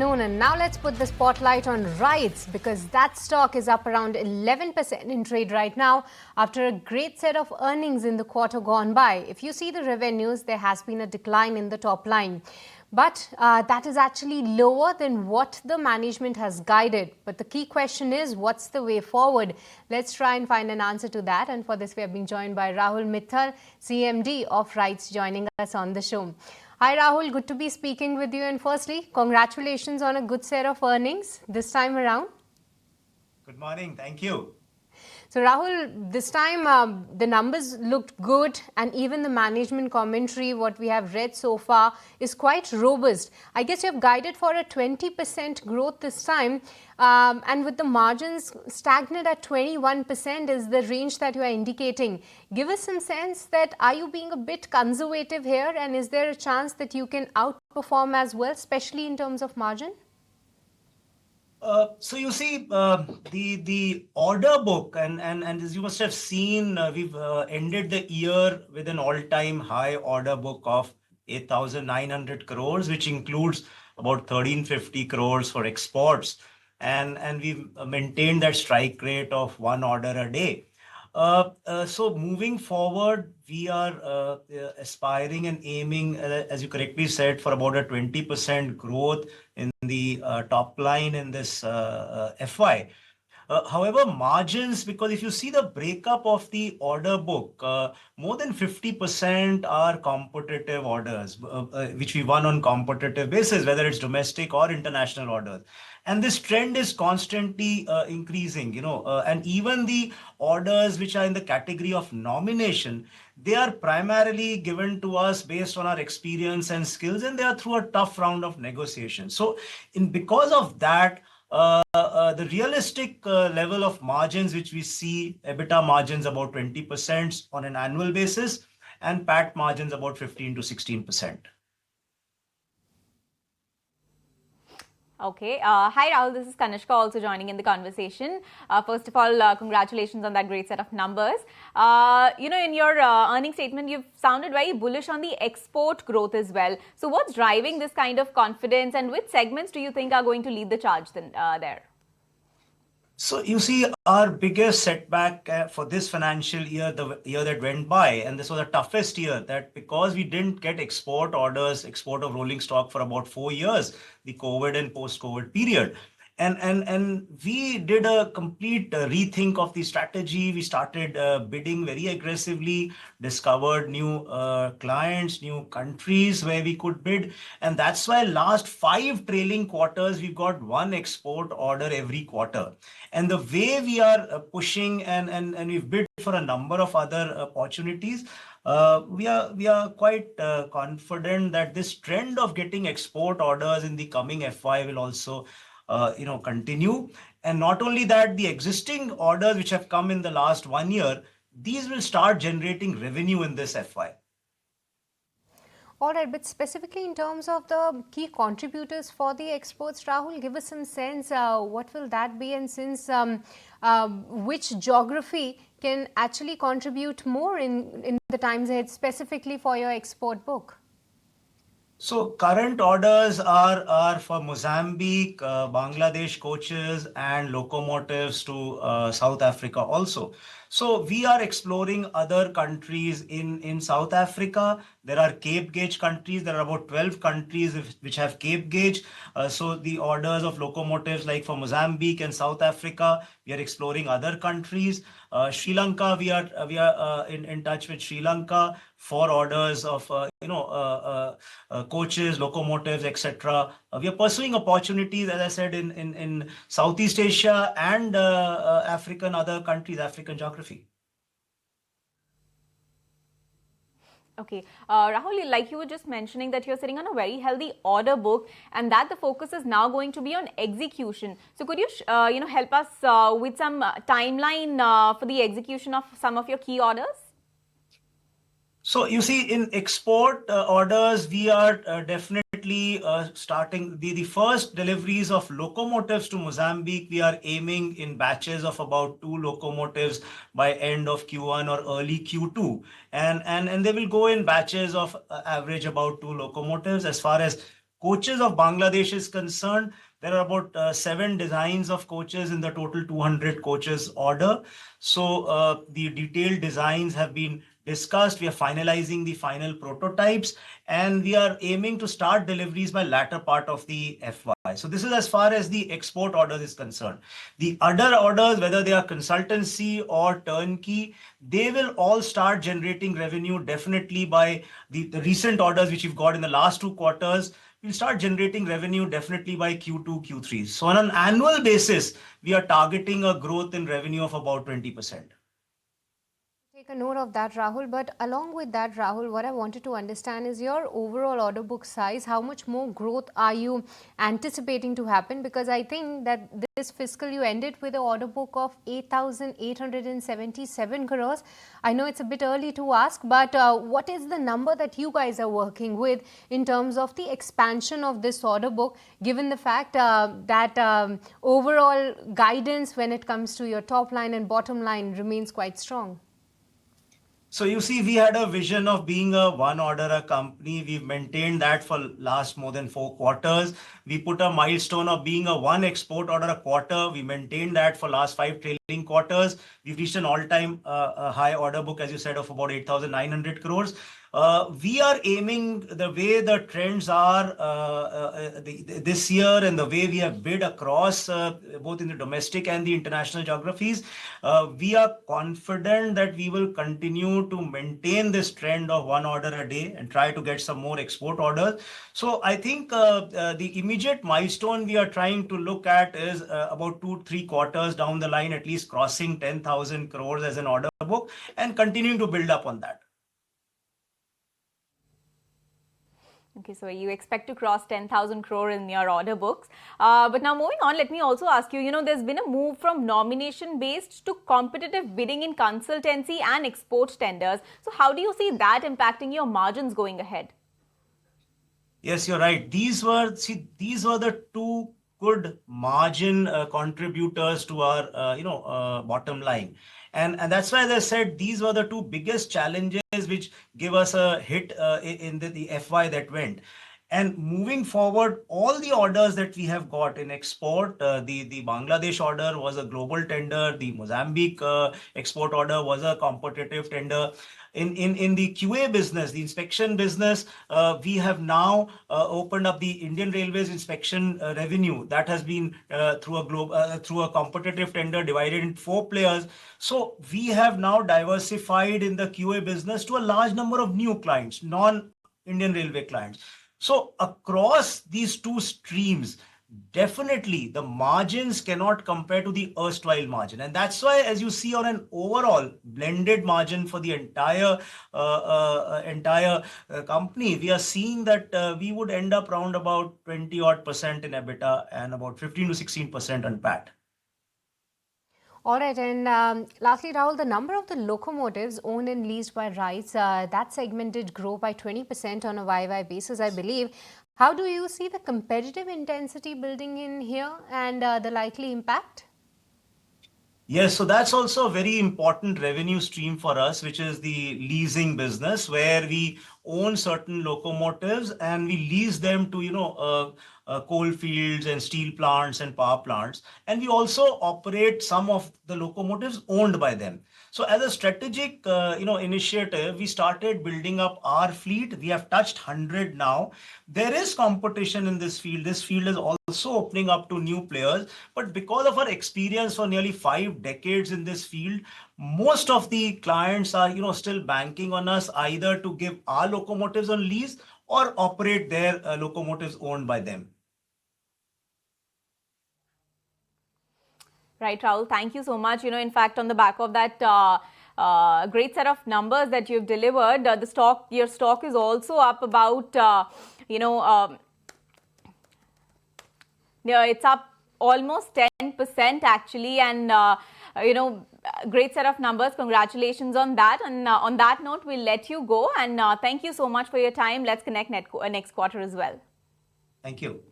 afternoon, and now let's put the spotlight on Rites because that stock is up around 11% in trade right now after a great set of earnings in the quarter gone by. If you see the revenues, there has been a decline in the top line. But that is actually lower than what the management has guided. But the key question is, what's the way forward? Let's try and find an answer to that. And for this, we have been joined by Rahul Mithal, CMD of Rites, joining us on the show. Hi Rahul, good to be speaking with you. And firstly, congratulations on a good set of earnings this time around. Good morning, thank you. So Rahul, this time the numbers looked good, and even the management commentary, what we have read so far, is quite robust. I guess you have guided for a 20% growth this time, and with the margins stagnant at 21% is the range that you are indicating. Give us some sense that are you being a bit conservative here, and is there a chance that you can outperform as well, especially in terms of margin? So you see, the order book, and as you must have seen, we've ended the year with an all-time high order book of 8,900 crores, which includes about 1,350 crores for exports, and we've maintained that strike rate of one order a day. So moving forward, we are aspiring and aiming, as you correctly said, for about a 20% growth in the top line in this FY. However, margins, because if you see the breakup of the order book, more than 50% are competitive orders, which we won on competitive basis, whether it's domestic or international orders. And this trend is constantly increasing, and even the orders which are in the category of nomination, they are primarily given to us based on our experience and skills, and they are through a tough round of negotiation. So because of that, the realistic level of margins which we see, EBITDA margins about 20% on an annual basis, and PAT margins about 15 to 16%. Okay. Hi, Rahul. This is Kanishka also joining in the conversation. First of all, congratulations on that great set of numbers. In your earnings statement, you've sounded very bullish on the export growth as well. So what's driving this kind of confidence, and which segments do you think are going to lead the charge there? So you see, our biggest setback for this financial year, the year that went by, and this was the toughest year, that because we didn't get export orders, export of rolling stock for about 4 years, the COVID and post-COVID period. And we did a complete rethink of the strategy. We started bidding very aggressively, discovered new clients, new countries where we could bid. And that's why last 5 trailing quarters, we've got one export order every quarter. And the way we are pushing and we've bid for a number of other opportunities, we are quite confident that this trend of getting export orders in the coming FY will also continue. And not only that, the existing orders which have come in the last 1 year, these will start generating revenue in this FY. All right, but specifically in terms of the key contributors for the exports, Rahul, give us some sense, what will that be, and since which geography can actually contribute more in the times ahead, specifically for your export book? So current orders are for Mozambique, Bangladesh coaches and locomotives to South Africa also. So we are exploring other countries in South Africa. There are Cape Gauge countries. There are about 12 countries which have Cape Gauge. So the orders of locomotives like for Mozambique and South Africa, we are exploring other countries. Sri Lanka, we are in touch with Sri Lanka for orders of coaches, locomotives, etc. We are pursuing opportunities, as I said, in Southeast Asia and African other countries, African geography. Okay. Rahul, like you were just mentioning that you're sitting on a very healthy order book, and that the focus is now going to be on execution. So could you, help us with some timeline for the execution of some of your key orders? So you see, in export orders, we are definitely starting the first deliveries of locomotives to Mozambique. We are aiming in batches of about 2 locomotives by end of Q1 or early Q2. And they will go in batches of average about 2 locomotives. As far as coaches of Bangladesh is concerned, there are about 7 designs of coaches in the total 200 coaches order. So the detailed designs have been discussed. We are finalizing the final prototypes, and we are aiming to start deliveries by latter part of the FY. So this is as far as the export orders is concerned. The other orders, whether they are consultancy or turnkey, they will all start generating revenue definitely by the recent orders which we've got in the last 2 quarters. We'll start generating revenue definitely by Q2, Q3. So on an annual basis, we are targeting a growth in revenue of about 20%. Take a note of that, Rahul. But along with that, Rahul, what I wanted to understand is your overall order book size. How much more growth are you anticipating to happen? Because I think that this fiscal you ended with an order book of 8,877 crores. I know it's a bit early to ask, but what is the number that you guys are working with in terms of the expansion of this order book, given the fact that overall guidance when it comes to your top line and bottom line remains quite strong? So you see, we had a vision of being a one order company. We've maintained that for last more than 4 quarters. We put a milestone of being a one export order a quarter. We maintained that for last 5 trailing quarters. We've reached an all-time high order book, as you said, of about 8,900 crores. We are aiming the way the trends are this year and the way we have bid across both in the domestic and the international geographies. We are confident that we will continue to maintain this trend of one order a day and try to get some more export orders. So I think the immediate milestone we are trying to look at is about 2-3 quarters down the line, at least crossing 10,000 crores as an order book and continuing to build up on that. Okay, so you expect to cross 10,000 crore in your order books. But now moving on, let me also ask you, there's been a move from nomination-based to competitive bidding in consultancy and export tenders. So how do you see that impacting your margins going ahead? Yes, you're right. These were the two good margin contributors to our bottom line. And that's why, as I said, these were the two biggest challenges which give us a hit in the FY that went. And moving forward, all the orders that we have got in export, the Bangladesh order was a global tender. The Mozambique export order was a competitive tender. In the QA business, the inspection business, we have now opened up the Indian Railways inspection revenue that has been through a competitive tender divided in 4 players. So we have now diversified in the QA business to a large number of new clients, non-Indian Railway clients. So across these two streams, definitely the margins cannot compare to the erstwhile margin. And that's why, as you see on an overall blended margin for the entire company, we are seeing that we would end up around about 20% in EBITDA and about 15 to 16% on PAT. All right, and lastly, Rahul, the number of the locomotives owned and leased by Rites, that segment did grow by 20% on a YY basis, I believe. How do you see the competitive intensity building in here and the likely impact? Yes, so that's also a very important revenue stream for us, which is the leasing business, where we own certain locomotives and we lease them to, coal fields and steel plants and power plants. And we also operate some of the locomotives owned by them. So as a strategic, initiative, we started building up our fleet. We have touched 100 now. There is competition in this field. This field is also opening up to new players. But because of our experience for nearly 5 decades in this field, most of the clients are, still banking on us either to give our locomotives on lease or operate their locomotives owned by them. Right, Rahul, thank you so much. In fact, on the back of that great set of numbers that you've delivered, your stock is also up about, it's up almost 10% actually, and great set of numbers. Congratulations on that. And on that note, we'll let you go. And thank you so much for your time. Let's connect next quarter as well. Thank you.